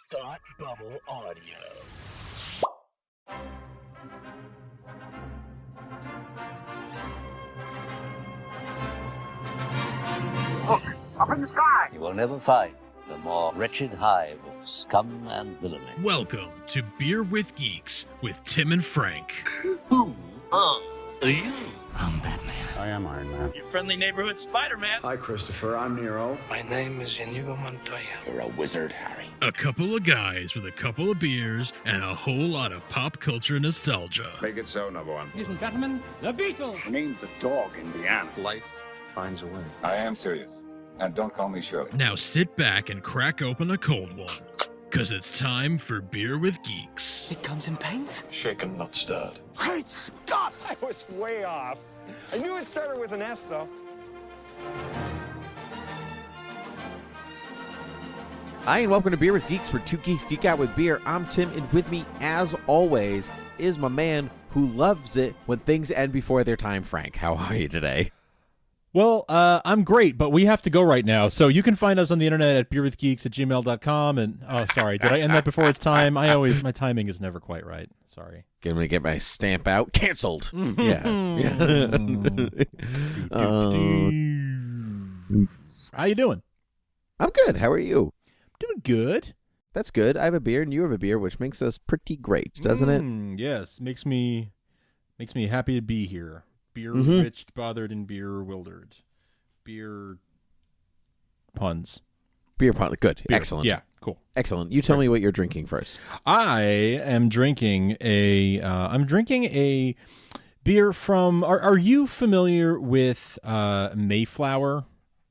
Thought Bubble Audio. Look, up in the sky! You will never find the more wretched hive of scum and villainy. Welcome to Beer with Geeks with Tim and Frank. Who are you? I'm Batman. I am Iron Man. Your friendly neighborhood Spider-Man. Hi, Christopher. I'm Nero. My name is Inigo Montoya. You're a wizard, Harry. A couple of guys with a couple of beers and a whole lot of pop culture nostalgia. Make it so, number one. Ladies and gentlemen, the Beatles. I named the dog Indiana. Life finds a way. I am serious. And don't call me Shirley. Now sit back and crack open a cold one, because it's time for Beer with Geeks. It comes in paints. Shaken, not stirred. Great Scott! I was way off. I knew it started with an S, though. Hi, and welcome to Beer with Geeks, where two geeks geek out with beer. I'm Tim, and with me, as always, is my man who loves it when things end before their time, Frank. How are you today? Well, I'm great, but we have to go right now. So you can find us on the internet at beerwithgeeks@gmail.com. And, oh, sorry, did I end that before it's time? My timing is never quite right. Sorry. I'm going to get my stamp out. Canceled. Yeah. How you doing? I'm good. How are you? Doing good. That's good. I have a beer, and you have a beer, which makes us pretty great, doesn't it? Yes, makes me happy to be here. Beer bitched, bothered, and beer wildered. Beer puns. Beer pun. Good. Beer. Excellent. Yeah, cool. Excellent. You tell me what you're drinking first. I am drinking a beer from. Are you familiar with Mayflower?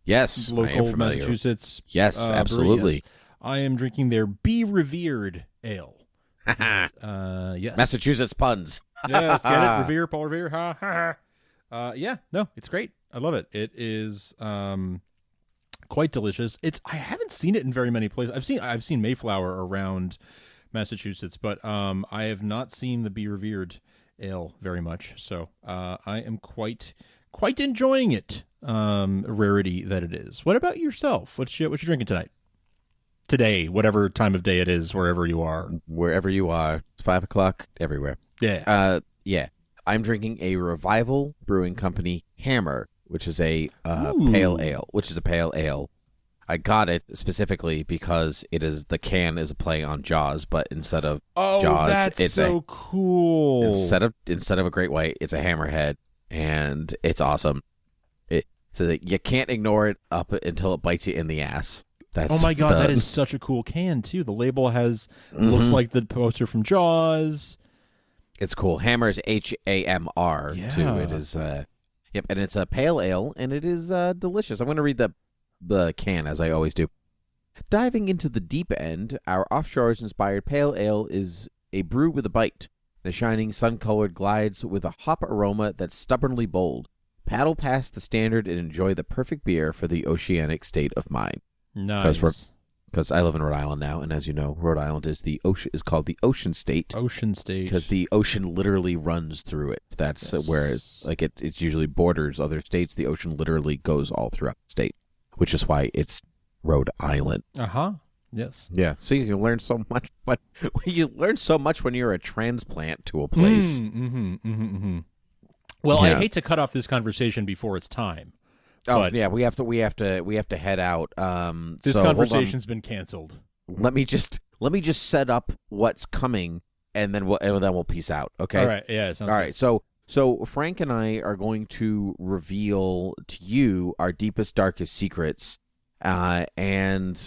Yes, Local I am familiar. Massachusetts. Yes, absolutely. Yes. I am drinking their BeRevered Ale. Yes. Massachusetts puns. Yes, get it? Revere, Paul Revere. Ha ha ha. Yeah, no, it's great. I love it. It is quite delicious. I haven't seen it in very many places. I've seen Mayflower around Massachusetts, but I have not seen the BeRevered Ale very much. So I am quite enjoying it. Rarity that it is. What about yourself? What you drinking tonight? Today, whatever time of day it is, wherever you are. Wherever you are, 5 o'clock everywhere. Yeah. Yeah. I'm drinking a Revival Brewing Company HAMR, which is a pale ale. I got it specifically because the can is a play on Jaws, but instead of Jaws, that's so cool. Instead of a Great White, it's a Hammerhead, and it's awesome. So that you can't ignore it up until it bites you in the ass. Oh my god, that is such a cool can too. The label looks like the poster from Jaws. It's cool. HAMR is HAMR too. It is and it's a pale ale, and it is delicious. I'm going to read the can as I always do. Diving into the deep end, our offshores-inspired pale ale is a brew with a bite. The shining sun-colored glides with a hop aroma that's stubbornly bold. Paddle past the standard and enjoy the perfect beer for the oceanic state of mind. Nice. Because I live in Rhode Island now, and as you know, Rhode Island is called the Ocean State. Ocean State. Because the ocean literally runs through it. That's where it usually borders other states. The ocean literally goes all throughout the state, which is why it's Rhode Island. Yes. Yeah. So you can learn so much, but you learn so much when you're a transplant to a place. Well, I hate to cut off this conversation before it's time. Oh yeah, we have to head out. This conversation's been canceled. Let me just set up what's coming, and then we'll peace out. Okay. All right. Yeah. Sounds all good. right. So Frank and I are going to reveal to you our deepest, darkest secrets. And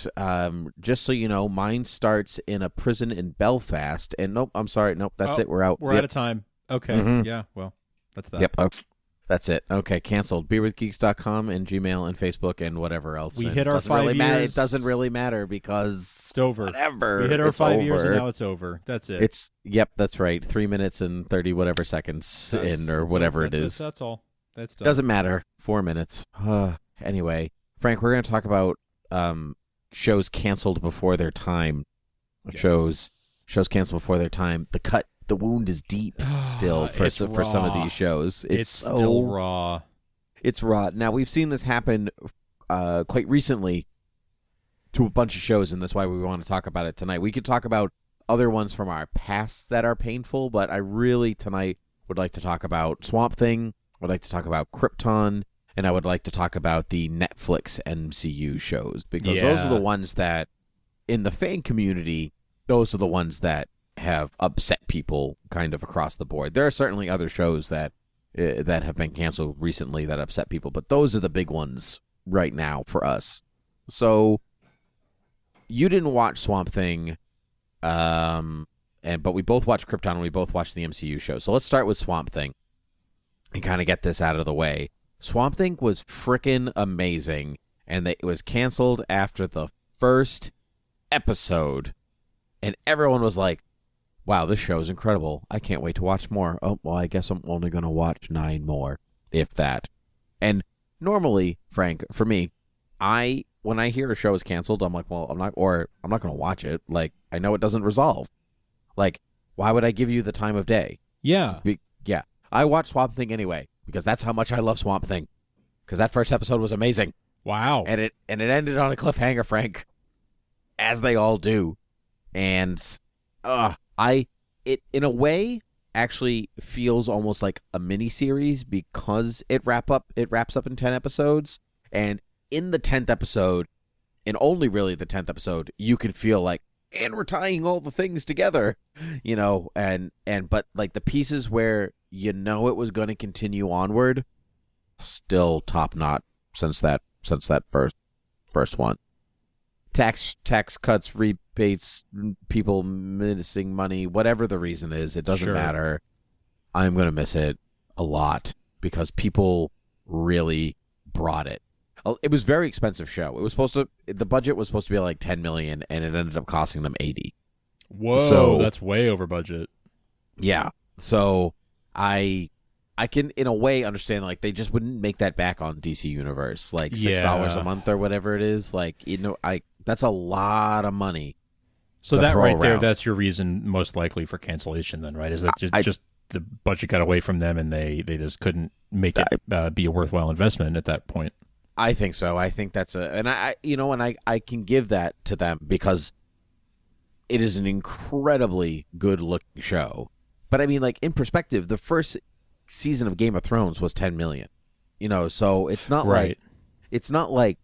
just so you know, mine starts in a prison in Belfast. And nope, I'm sorry, nope, that's it. We're out. We're out of time. Okay. Yeah. Well, that's that. Yep. Okay. That's it. Okay, canceled. BeerWithGeeks.com and Gmail and Facebook and whatever else. We hit our 5 years. It doesn't really matter because it's over. Whatever. We hit our 5 years and now it's over. That's it. Yep, that's right. 3 minutes and 30 whatever seconds whatever it is. That's all. That's done. Doesn't matter. 4 minutes. Anyway, Frank, we're going to talk about shows canceled before their time. Yes. Shows canceled before their time. The wound is deep still for some of these shows. It's still raw. It's raw. Now, we've seen this happen quite recently to a bunch of shows, and that's why we want to talk about it tonight. We could talk about other ones from our past that are painful, but I really tonight would like to talk about Swamp Thing. I'd like to talk about Krypton, and I would like to talk about the Netflix MCU shows, because those are the ones that, in the fan community, those are the ones that have upset people kind of across the board. There are certainly other shows that have been canceled recently that upset people, but those are the big ones right now for us. So you didn't watch Swamp Thing, but we both watched Krypton and we both watched the MCU show. So let's start with Swamp Thing and kind of get this out of the way. Swamp Thing was frickin' amazing, and it was canceled after the first episode, and everyone was like, wow, this show is incredible. I can't wait to watch more. Oh, well, I guess I'm only going to watch 9 more, if that. And normally, Frank, for me, when I hear a show is canceled, I'm like, well, I'm not going to watch it. Like, I know it doesn't resolve. Like, why would I give you the time of day? Yeah. Yeah. I watched Swamp Thing anyway, because that's how much I love Swamp Thing. Because that first episode was amazing. Wow. And it ended on a cliffhanger, Frank. As they all do. And it in a way actually feels almost like a mini series, because it wraps up in 10 episodes, and in the 10th episode, and only really the 10th episode, you can feel like, and we're tying all the things together, but like the pieces where it was going to continue onward, still top notch since that first one. Tax cuts, rebates, people missing money, whatever the reason is, it doesn't matter. I'm going to miss it a lot because people really brought it. It was a very expensive show. The budget was supposed to be like $10 million, and it ended up costing them $80. Whoa, so, that's way over budget. Yeah. So I can, in a way, understand, like, they just wouldn't make that back on DC Universe. Like, $6 a month or whatever it is. Like, that's a lot of money. So that right there, that's your reason most likely for cancellation then, right? Is that just the budget got away from them and they just couldn't make it be a worthwhile investment at that point? I think so. I think that's I can give that to them because it is an incredibly good looking show. But I mean, like, in perspective, the first season of Game of Thrones was 10 million. So it's not like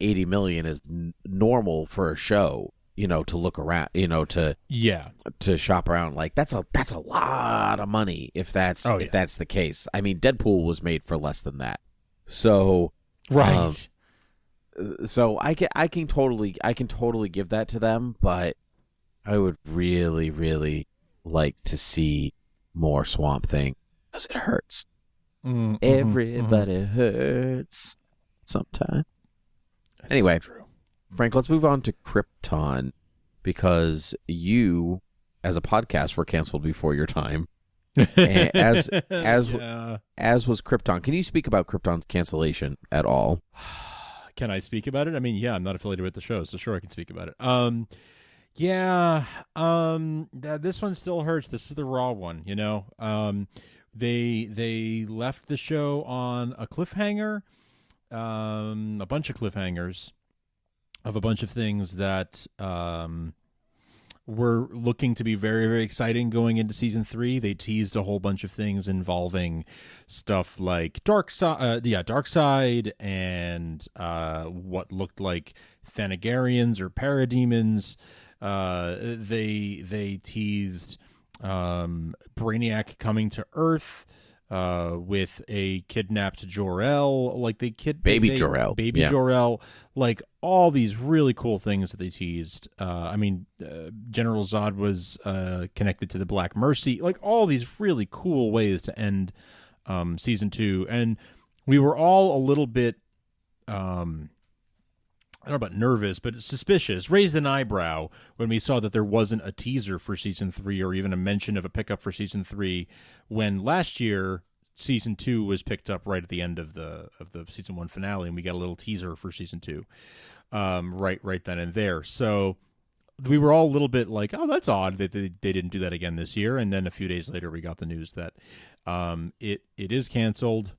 80 million is normal for a show, to look around, to shop around. Like, that's a lot of money if that's the case. I mean, Deadpool was made for less than that. So right. So I can totally give that to them, but I would really, really like to see more Swamp Thing because it hurts. Everybody hurts sometime. Anyway, so Frank, let's move on to Krypton, because you, as a podcast, were canceled before your time. as was Krypton. Can you speak about Krypton's cancellation at all? Can I speak about it? I mean, yeah, I'm not affiliated with the show, so sure I can speak about it. This one still hurts. This is the raw one, They left the show on a cliffhanger, a bunch of cliffhangers of a bunch of things that were looking to be very, very exciting going into season 3. They teased a whole bunch of things involving stuff like Darkseid and what looked like Thanagarians or parademons. They teased Brainiac coming to Earth with a kidnapped Jor-El, like Baby Jor-El, like all these really cool things that they teased. General Zod was connected to the Black Mercy, like all these really cool ways to end season 2. And we were all a little bit, I don't know about nervous, but suspicious, raised an eyebrow when we saw that there wasn't a teaser for season 3 or even a mention of a pickup for season 3, when last year season 2 was picked up right at the end of the season 1 finale, and we got a little teaser for season 2 right then and there. So we were all a little bit like, oh, that's odd that they didn't do that again this year. And then a few days later we got the news that it is canceled.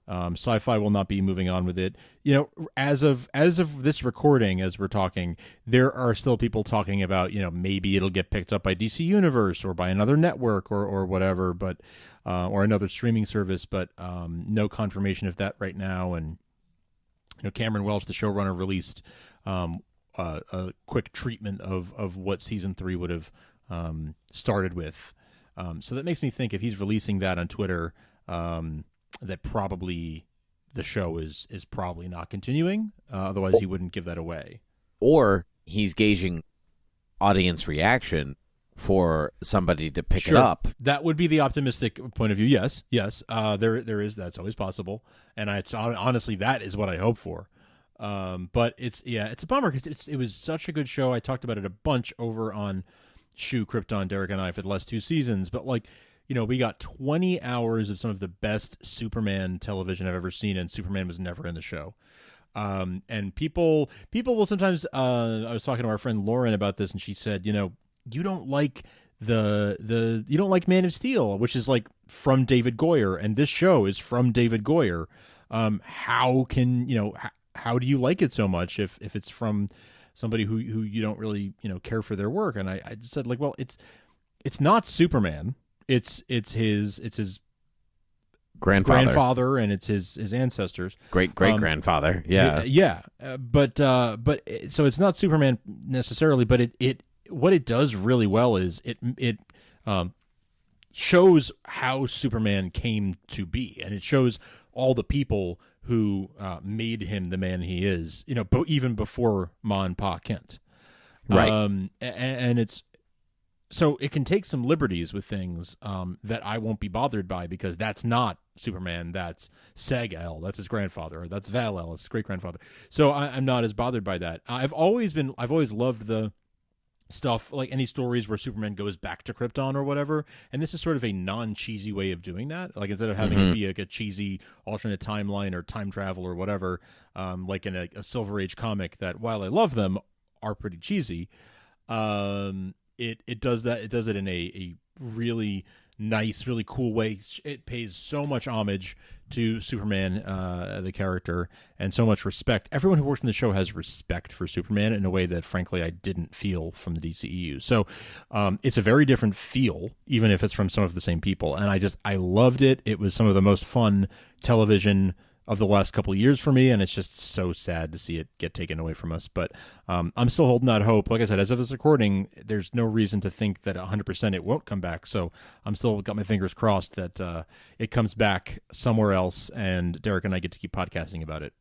Sci-Fi will not be moving on with it. You know, as of this recording, as we're talking, there are still people talking about, you know, maybe it'll get picked up by DC Universe or by another network or whatever, but or another streaming service, but no confirmation of that right now. And you know, Cameron Welch, the showrunner, released a quick treatment of what season 3 would have started with. So that makes me think if he's releasing that on Twitter, that probably the show is probably not continuing. Otherwise, he wouldn't give that away. Or he's gauging audience reaction for somebody to pick it up. That would be the optimistic point of view. Yes. There is. That's always possible. And it's honestly, that is what I hope for. But it's a bummer because it was such a good show. I talked about it a bunch over on Shoe, Krypton, Derek, and I for the last 2 seasons. But like, you know, we got 20 hours of some of the best Superman television I've ever seen, and Superman was never in the show. And people will sometimes. I was talking to our friend Lauren about this, and she said, you know, you don't like you don't like Man of Steel, which is like from David Goyer, and this show is from David Goyer. How do you like it so much if it's from somebody who you don't really, you know, care for their work? And I just said, like, well, it's not Superman. It's his grandfather and it's his ancestors, great grandfather. But so it's not Superman necessarily, but it what it does really well is it shows how Superman came to be, and it shows all the people who made him the man he is, you know, even before Ma and Pa Kent. Right. And it's, so it can take some liberties with things that I won't be bothered by, because that's not Superman. That's Sag-El. That's his grandfather. Or that's Val-El. His great-grandfather. So I'm not as bothered by that. I've always loved the stuff, like any stories where Superman goes back to Krypton or whatever, and this is sort of a non-cheesy way of doing that. Like, instead of having it be like a cheesy alternate timeline or time travel or whatever, like in a Silver Age comic that, while I love them, are pretty cheesy. It does that. It does it in a really nice, really cool way. It pays so much homage to Superman, the character, and so much respect. Everyone who worked in the show has respect for Superman in a way that, frankly, I didn't feel from the DCEU. So it's a very different feel, even if it's from some of the same people. And I loved it. It was some of the most fun television of the last couple of years for me, and it's just so sad to see it get taken away from us. But I'm still holding out hope. Like I said, as of this recording, there's no reason to think that 100% it won't come back. So I'm still got my fingers crossed that it comes back somewhere else, and Derek and I get to keep podcasting about it.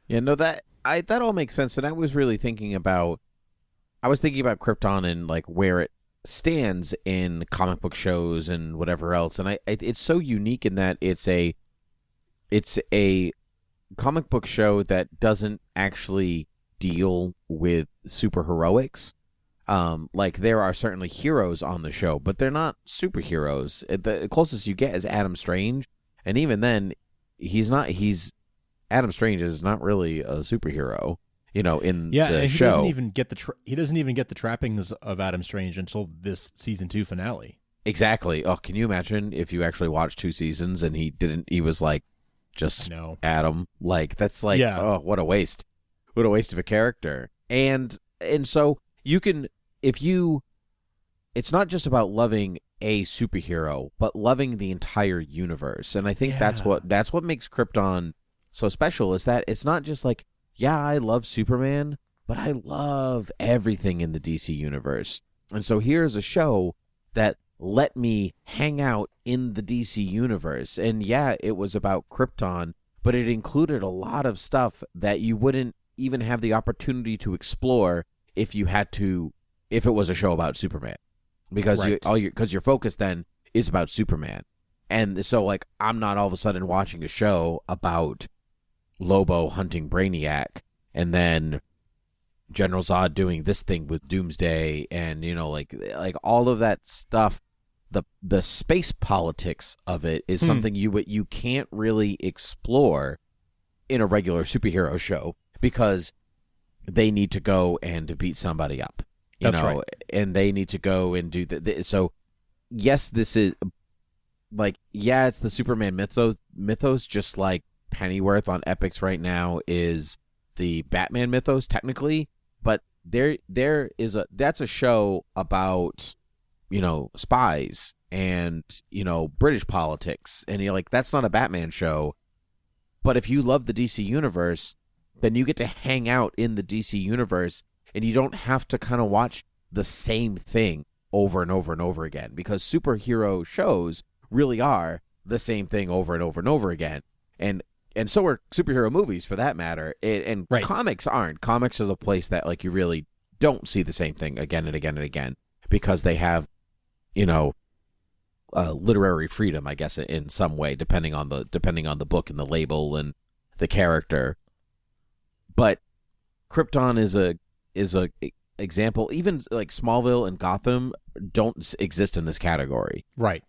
Yeah, no, that all makes sense. And I was thinking about Krypton and like where it stands in comic book shows and whatever else. And it's so unique in that it's a comic book show that doesn't actually deal with superheroics. Like, there are certainly heroes on the show, but they're not superheroes. The closest you get is Adam Strange, and even then, Adam Strange is not really a superhero, you know, in the show. He doesn't even get the trappings of Adam Strange until this season 2 finale. Exactly. Oh, can you imagine if you actually watched 2 seasons and he was like, just Adam, like, that's like, oh, what a waste of a character. And so you can, it's not just about loving a superhero, but loving the entire universe. And I think that's what makes Krypton so special, is that it's not just like, I love Superman, but I love everything in the DC universe. And so here's a show that let me hang out in the DC universe. And it was about Krypton, but it included a lot of stuff that you wouldn't even have the opportunity to explore if it was a show about Superman. Because your focus then is about Superman. And so, like, I'm not all of a sudden watching a show about Lobo hunting Brainiac and then General Zod doing this thing with Doomsday, and, you know, like all of that stuff. The space politics of it is something you can't really explore in a regular superhero show, because they need to go and beat somebody up, That's right. And they need to go and do so. Yes, this is like, it's the Superman mythos, just like Pennyworth on Epix right now is the Batman mythos technically, but that's a show about, spies and, British politics, and you're like, that's not a Batman show. But if you love the DC universe, then you get to hang out in the DC universe, and you don't have to kind of watch the same thing over and over and over again, because superhero shows really are the same thing over and over and over again. And so are superhero movies, for that matter. Right. Comics aren't. Comics are the place that like you really don't see the same thing again and again and again, because they have, literary freedom, I guess, in some way, depending on the book and the label and the character. But Krypton is a example. Even like Smallville and Gotham don't exist in this category, right?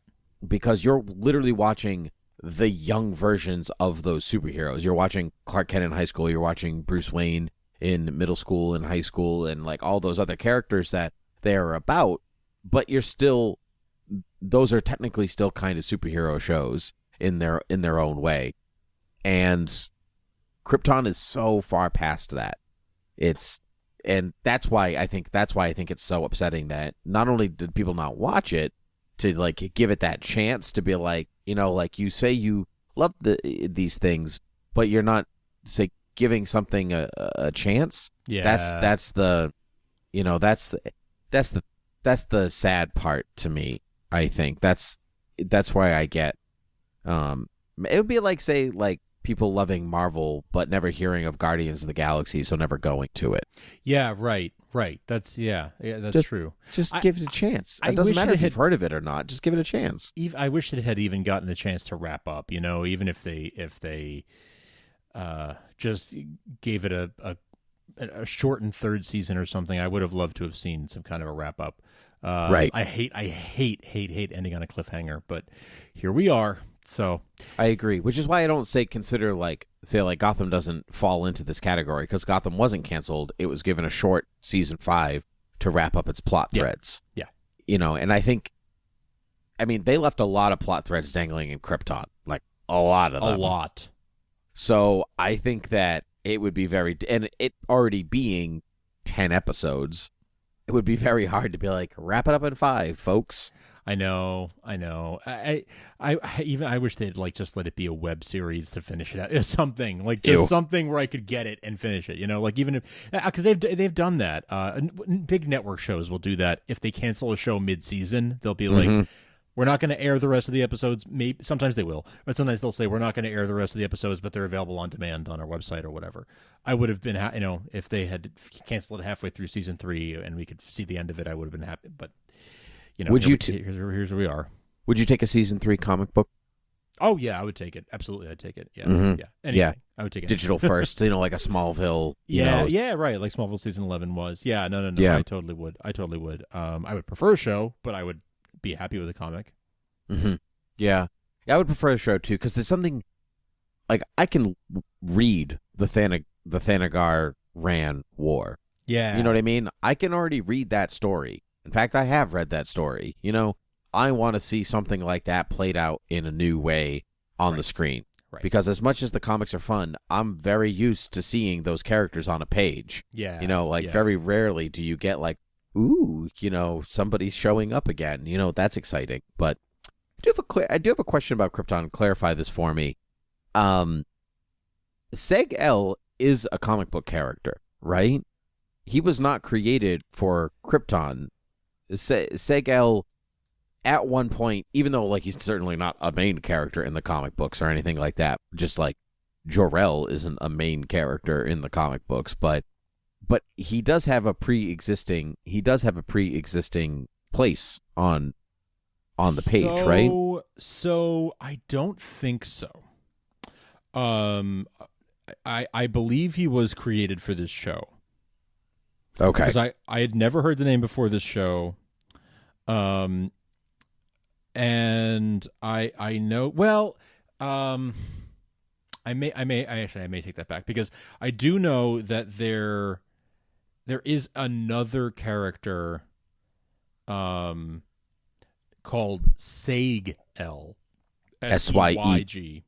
Because you're literally watching the young versions of those superheroes. You're watching Clark Kent in high school. You're watching Bruce Wayne in middle school and high school, and like all those other characters that they are about. But those are technically still kind of superhero shows in their own way. And Krypton is so far past that. And that's why I think it's so upsetting that not only did people not watch it, to like give it that chance to be like, like you say you love these things, but you're not say giving something a chance. Yeah, that's the sad part to me. I think that's why I get it would be like, say, like people loving Marvel but never hearing of Guardians of the Galaxy, so never going to it. Yeah, right. That's that's true. Just give it a chance. It doesn't matter if you've heard of it or not. Just give it a chance. I wish it had even gotten a chance to wrap up. Even if they just gave it a shortened third season or something, I would have loved to have seen some kind of a wrap up. Right. I hate ending on a cliffhanger, but here we are. So I agree, which is why I don't consider like Gotham doesn't fall into this category, because Gotham wasn't canceled. It was given a short season 5 to wrap up its plot threads. Yeah. And I mean, they left a lot of plot threads dangling in Krypton, like a lot of them. A lot. So I think that it would be and it already being 10 episodes, it would be very hard to be like, wrap it up in 5, folks. I know. I wish they'd like just let it be a web series to finish it out. Something like just something where I could get it and finish it. Like even if, because they've done that. Big network shows will do that. If they cancel a show mid-season, they'll be like, we're not going to air the rest of the episodes. Maybe sometimes they will, but sometimes they'll say we're not going to air the rest of the episodes, but they're available on demand on our website or whatever. I would have been, if they had canceled it halfway through season 3 and we could see the end of it, I would have been happy. But would here's where we are. Would you take a season 3 comic book? Oh yeah, I would take it. Absolutely, I'd take it. Yeah, yeah. Anything. Yeah, I would take it. Digital first, like a Smallville. Yeah, right. Like Smallville season 11 was. Yeah, no. Yeah. I totally would. I would prefer a show, but I would be happy with a comic. Mm-hmm. Yeah, I would prefer a show too, because there's something like I can read the Thanagar Ran War. Yeah, you know what I mean. I can already read that story. In fact, I have read that story. I want to see something like that played out in a new way on the screen. Right. Because as much as the comics are fun, I'm very used to seeing those characters on a page. Yeah. Very rarely do you get like, ooh, somebody's showing up again. That's exciting. But I do have a question about Krypton. Clarify this for me. Seg-El is a comic book character, right? He was not created for Krypton. Seg-El, at one point, even though like he's certainly not a main character in the comic books or anything like that, just like Jor-El isn't a main character in the comic books, but he does have a pre-existing place on the page, right? So I don't think so. I believe he was created for this show. Okay. Because I had never heard the name before this show. And I know, I may take that back, because I do know that there is another character called Seg-El, Syeg.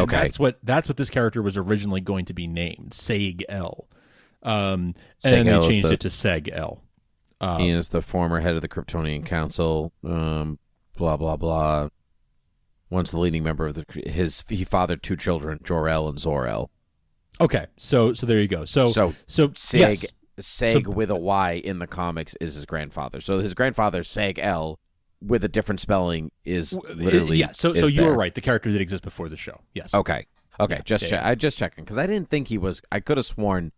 And Okay. that's what this character was originally going to be named, Seg-El. And Seg-El they is changed the- it to Seg-El. He is the former head of the Kryptonian Council. Blah blah blah. Once the leading member of he fathered 2 children, Jor-El and Zor-El. Okay, so there you go. So Seg yes. Seg with a Y in the comics is his grandfather. So his grandfather Seg-El with a different spelling is literally So is you there. were right. The character did exist before the show. Yes. Okay. Yeah, I just checking because I didn't think he was. I could have sworn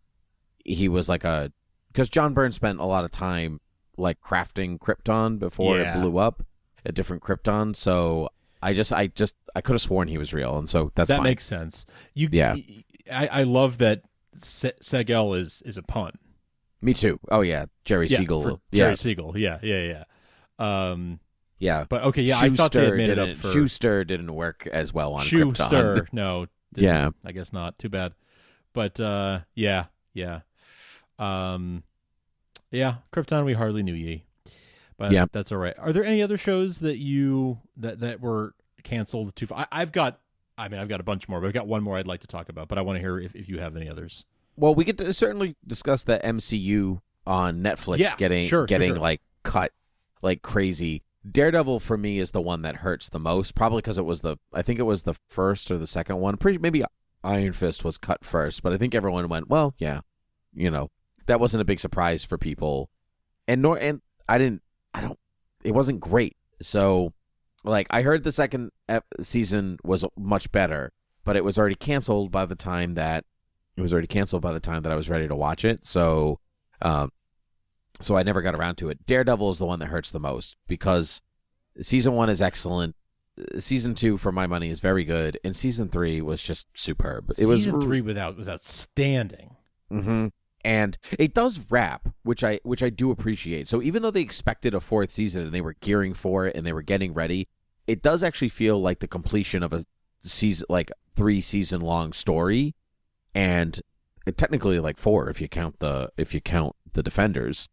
he was like a because John Byrne spent a lot of time like crafting Krypton before it blew up, a different Krypton. So I could have sworn he was real, and so that fine. Makes sense. Yeah. I love that Seg-El is a pun. Me too. Oh yeah, Jerry Siegel. Jerry Siegel. Yeah. Yeah, but okay, yeah, I thought they had made it up for Schuster didn't work as well on Krypton. Schuster. No, didn't. Yeah, I guess not. Too bad. But yeah. Krypton, we hardly knew ye. But that's all right. Are there any other shows that that were canceled too? I've got a bunch more, but I've got one more I'd like to talk about. But I want to hear if you have any others. Well, we could certainly discuss the MCU on Netflix getting like cut like crazy. Daredevil for me is the one that hurts the most, probably because I think it was the first or the second one. Maybe Iron Fist was cut first, but I think everyone went, well, yeah, that wasn't a big surprise for people, and it wasn't great. So, like, I heard the second season was much better, but it was already canceled by the time that I was ready to watch it. So I never got around to it. Daredevil is the one that hurts the most because season 1 is excellent. Season 2, for my money, is very good, and season 3 was just superb. Season 3 was outstanding. Mm-hmm. And it does wrap, which I do appreciate. So even though they expected a 4th season and they were gearing for it and they were getting ready, it does actually feel like the completion of a season, like 3-season long story, and technically like 4 if you count the Defenders.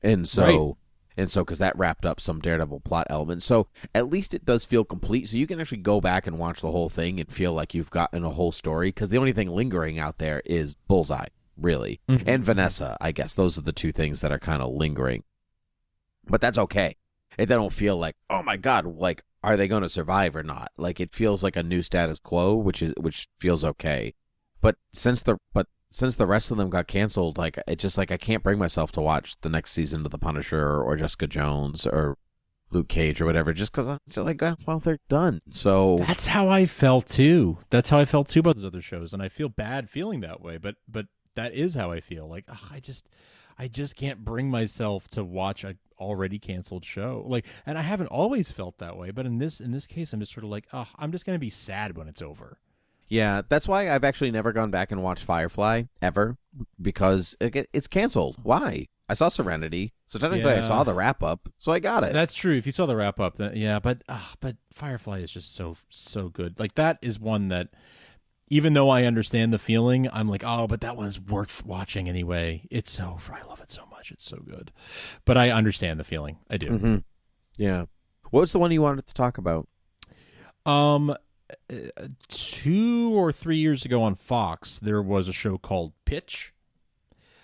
And so because that wrapped up some Daredevil plot elements. So at least it does feel complete. So you can actually go back and watch the whole thing and feel like you've gotten a whole story, because the only thing lingering out there is Bullseye, really. Mm-hmm. And Vanessa, I guess. Those are the 2 things that are kind of lingering. But that's okay. They don't feel like, oh my God, like, are they going to survive or not? Like, it feels like a new status quo, which feels okay. But since the rest of them got canceled, like, it's just like I can't bring myself to watch the next season of The Punisher or Jessica Jones or Luke Cage or whatever, just because I'm just like, well, they're done. So that's how I felt too. That's how I felt too about those other shows, and I feel bad feeling that way. But that is how I feel. Like, I just can't bring myself to watch a already canceled show. Like, and I haven't always felt that way, but in this case, I'm just sort of like, I'm just gonna be sad when it's over. Yeah, that's why I've actually never gone back and watched Firefly, ever, because it's canceled. Why? I saw Serenity, so technically I saw the wrap-up, so I got it. That's true. If you saw the wrap-up, but Firefly is just so good. Like, that is one that, even though I understand the feeling, I'm like, but that one's worth watching anyway. I love it so much. It's so good. But I understand the feeling. I do. Mm-hmm. Yeah. What was the one you wanted to talk about? 2 or 3 years ago on Fox, there was a show called Pitch.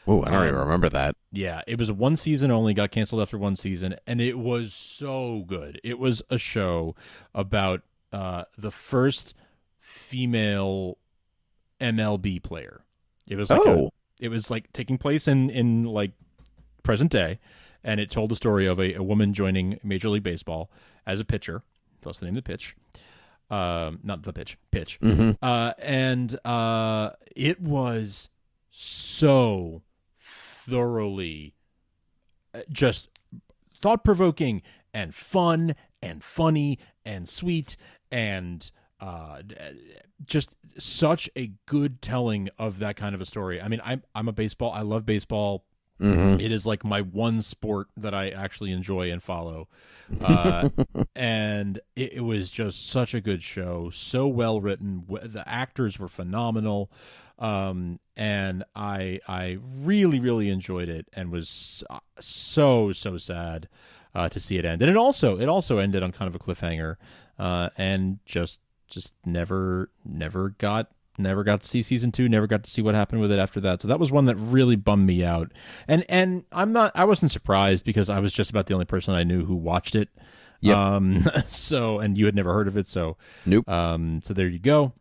Oh, I don't even remember that. Yeah, it was 1 season only, got canceled after 1 season, and it was so good. It was a show about the first female MLB player. It was like it was like taking place in like present day, and it told the story of a woman joining Major League Baseball as a pitcher. That's the name of the pitch. Not the pitch. Mm-hmm. And it was so thoroughly just thought-provoking and fun and funny and sweet and just such a good telling of that kind of a story. I mean, I love baseball. Mm-hmm. It is like my one sport that I actually enjoy and follow. And it was just such a good show, so well written. The actors were phenomenal. And I really, really enjoyed it, and was so sad to see it end. And it also ended on kind of a cliffhanger, and just just never got to see season 2, never got to see what happened with it after that. So that was one that really bummed me out. And I wasn't surprised because I was just about the only person I knew who watched it. Yep. So, and you had never heard of it, so nope. So there you go.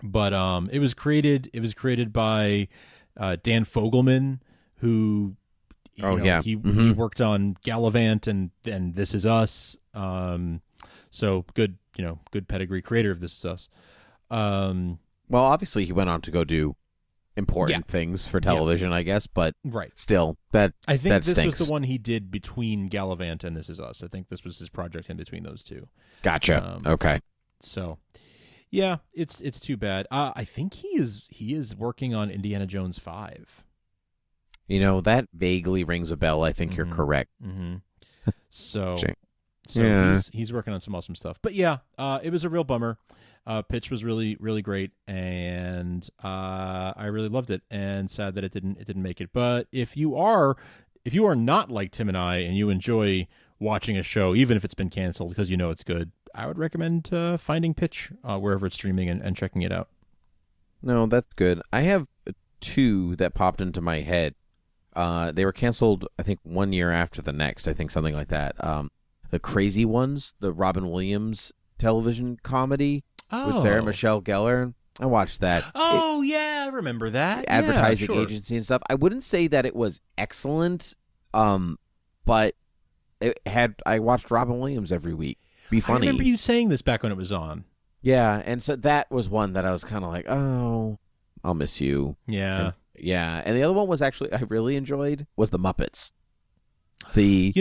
But it was created by Dan Fogelman, who he worked on Gallivant and This Is Us. So good pedigree, creator of This Is Us. Well, obviously he went on to go do important things for television, I guess, but still, I think this stinks. was the one he did between Gallivant and This Is Us. I think this was his project in between those two. Gotcha. Okay. So, yeah, it's too bad. I think he is working on Indiana Jones 5. That vaguely rings a bell. I think you're correct. Mm-hmm. So yeah. he's working on some awesome stuff. But yeah, it was a real bummer. Pitch was really, really great, and I really loved it. And sad that it didn't make it. But if you are not like Tim and I, and you enjoy watching a show, even if it's been canceled because it's good, I would recommend finding Pitch wherever it's streaming and checking it out. No, that's good. I have 2 that popped into my head. They were canceled, I think, 1 year after the next. I think something like that. The Crazy Ones, the Robin Williams television comedy. With Sarah Michelle Gellar. I watched that. Oh, yeah, I remember that. Advertising agency and stuff. I wouldn't say that it was excellent, but I watched Robin Williams every week. Be funny. I remember you saying this back when it was on. Yeah, and so that was one that I was kind of like, oh, I'll miss you. Yeah. And the other one was actually, I really enjoyed, was The Muppets. The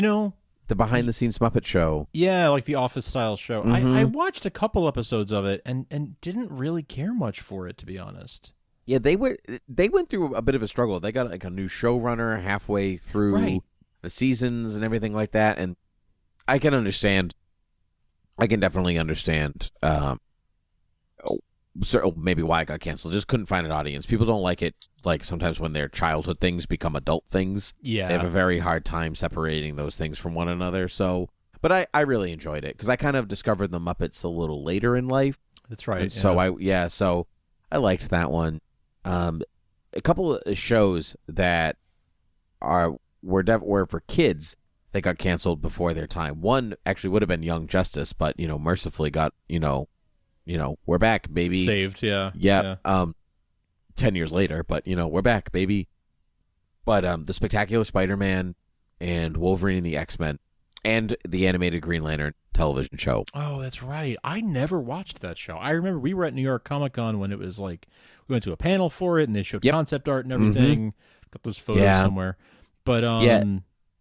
behind-the-scenes Muppet Show. Yeah, like the Office-style show. Mm-hmm. I watched a couple episodes of it and didn't really care much for it, to be honest. Yeah, they went through a bit of a struggle. They got like a new showrunner halfway through the seasons and everything like that, and I can definitely understand maybe why it got canceled. Just couldn't find an audience. People don't like it, like sometimes when their childhood things become adult things. Yeah. They have a very hard time separating those things from one another. So, but I really enjoyed it because I kind of discovered the Muppets a little later in life. That's right. And so I liked that one. A couple of shows that were for kids that got canceled before their time. One actually would have been Young Justice, but mercifully got we're back, baby. Saved, yeah. Yeah. 10 years later, but we're back, baby. But the Spectacular Spider-Man and Wolverine and the X-Men and the animated Green Lantern television show. Oh, that's right. I never watched that show. I remember we were at New York Comic Con when it was like we went to a panel for it and they showed concept art and everything. Got those photos somewhere. But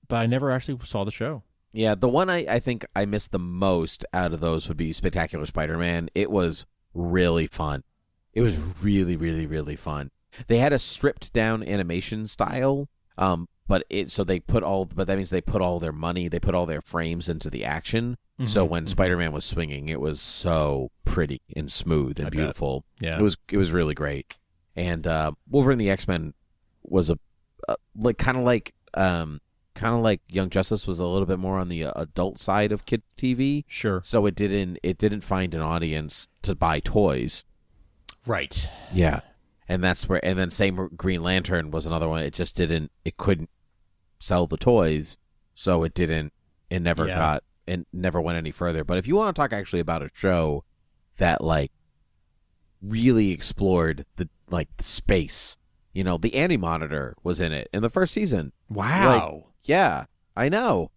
but I never actually saw the show. Yeah, the one I think I missed the most out of those would be Spectacular Spider-Man. It was really fun. It was really, really, really fun. They had a stripped down animation style, but that means they put all their money, they put all their frames into the action. Mm-hmm. So when Spider-Man was swinging, it was so pretty and smooth and beautiful. Yeah, it was really great. And Wolverine and the X-Men was kind of like Young Justice was a little bit more on the adult side of kids TV. Sure. So it didn't find an audience to buy toys. Right. Yeah. And then same Green Lantern was another one. It couldn't sell the toys. So it never went any further. But if you want to talk actually about a show that like really explored the space, the Anti-Monitor was in it in the first season. Wow. Yeah, I know.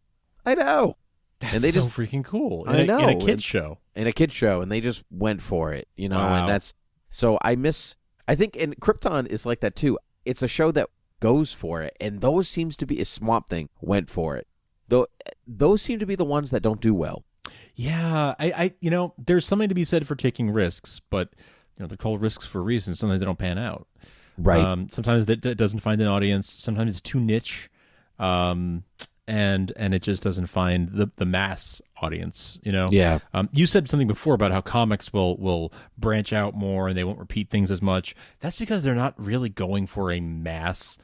That's and they so just freaking cool. I know. In a kid's show. In a kid's show, and they just went for it, Wow. and that's so I think, and Krypton is like that too. It's a show that goes for it, and those seems to be, a Swamp Thing went for it. Those seem to be the ones that don't do well. Yeah, I there's something to be said for taking risks, but they're called risks for a reason. Sometimes they don't pan out. Right. Sometimes that doesn't find an audience. Sometimes it's too niche. And it just doesn't find the mass audience, Yeah. You said something before about how comics will branch out more and they won't repeat things as much. That's because they're not really going for a mass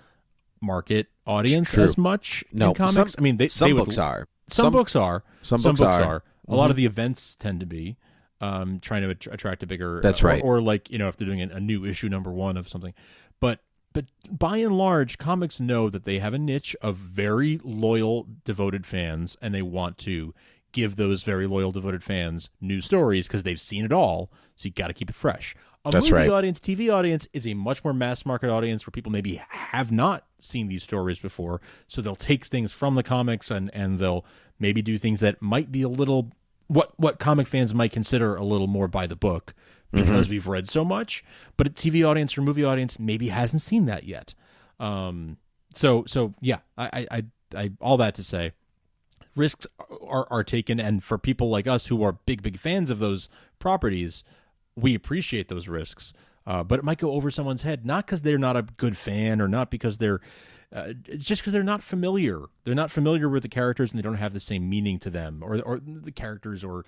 market audience as much in comics. Some books are. Some books are. Some books are. A lot of the events tend to be. trying to attract a bigger. That's right. Or like if they're doing a new issue #1 of something, but by and large, comics know that they have a niche of very loyal, devoted fans, and they want to give those very loyal, devoted fans new stories because they've seen it all. So you got to keep it fresh. That's right. Audience, TV audience is a much more mass market audience where people maybe have not seen these stories before. So they'll take things from the comics and they'll maybe do things that might be a little what comic fans might consider a little more by the book because we've read so much. But a TV audience or movie audience maybe hasn't seen that yet. So yeah, I all that to say, risks are taken, and for people like us who are big fans of those properties, we appreciate those risks. But it might go over someone's head, not because they're not a good fan or not because they're just because they're not familiar. They're not familiar with the characters and they don't have the same meaning to them, or the characters, or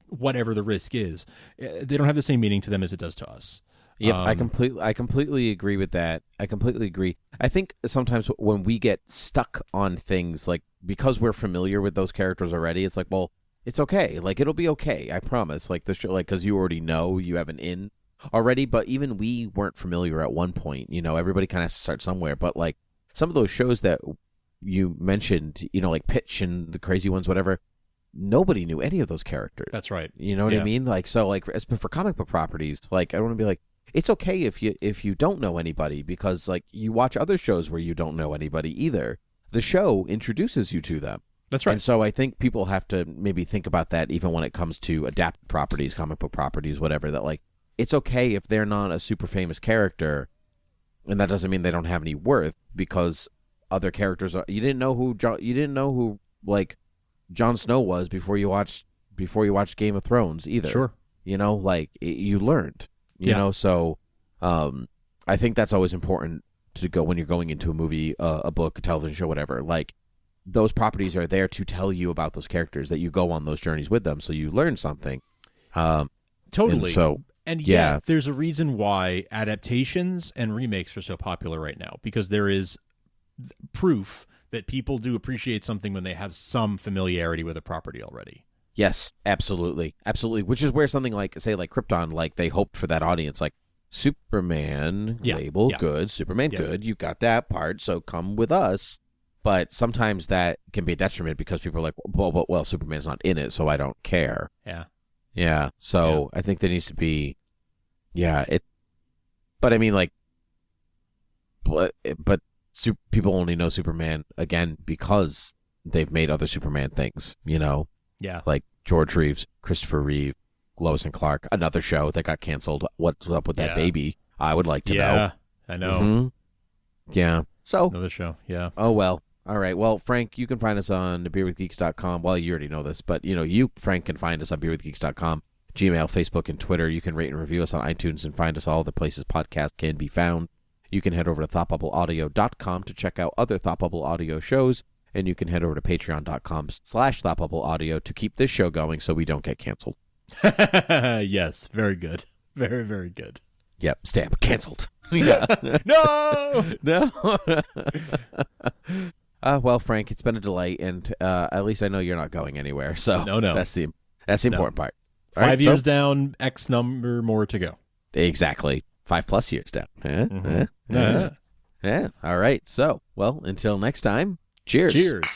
whatever the risk is. They don't have the same meaning to them as it does to us. Yep, I completely agree with that. I completely agree. I think sometimes when we get stuck on things, like because we're familiar with those characters already, it's like, well, it's okay. Like, it'll be okay. I promise. Like the show, like, because you already know, you have an in already. But even we weren't familiar at one point. Everybody kind of starts somewhere. But like some of those shows that you mentioned, like Pitch and the Crazy Ones, whatever, nobody knew any of those characters. That's right. You know what I mean? Like, so like for comic book properties, like I want to be like, it's okay if you don't know anybody, because like you watch other shows where you don't know anybody either. The show introduces you to them. That's right. And so I think people have to maybe think about that even when it comes to adapted properties, comic book properties, whatever, that like it's okay if they're not a super famous character, and that doesn't mean they don't have any worth, because other characters are. You didn't know who like Jon Snow was before you watched Game of Thrones either. Sure. Like you learned. You know, so I think that's always important to go when you're going into a movie, a book, a television show, whatever. Like, those properties are there to tell you about those characters, that you go on those journeys with them, so you learn something. Totally. And yeah, there's a reason why adaptations and remakes are so popular right now, because there is proof that people do appreciate something when they have some familiarity with a property already. Yes, absolutely. Absolutely. Which is where something like, say, like Krypton, like they hoped for that audience, like Superman, label, good, Superman, good. You got that part, so come with us. But sometimes that can be a detriment because people are like, well, Superman's not in it, so I don't care. Yeah. Yeah. So I think there needs to be, but I mean, like, but people only know Superman, again, because they've made other Superman things, Yeah. Like George Reeves, Christopher Reeve, Lois and Clark, another show that got canceled. What's up with that baby? I would like to know. Yeah, I know. Mm-hmm. Yeah. So another show. Yeah. Oh, well. All right. Well, Frank, you can find us on beerwithgeeks.com. Well, you already know this, but you, Frank, can find us on beerwithgeeks.com, Gmail, Facebook, and Twitter. You can rate and review us on iTunes and find us all the places podcasts can be found. You can head over to thoughtbubbleaudio.com to check out other Thought Bubble Audio shows. And you can head over to patreon.com/thoughtbubbleaudio to keep this show going so we don't get canceled. Yes, very good. Very, very good. Yep, stamp canceled. Yeah. No! Well, Frank, it's been a delight, and at least I know you're not going anywhere. So no. That's the important part. All 5 years down, X number more to go. Exactly. 5+ years down. Mm-hmm. Yeah. All right. So, well, until next time, cheers. Cheers.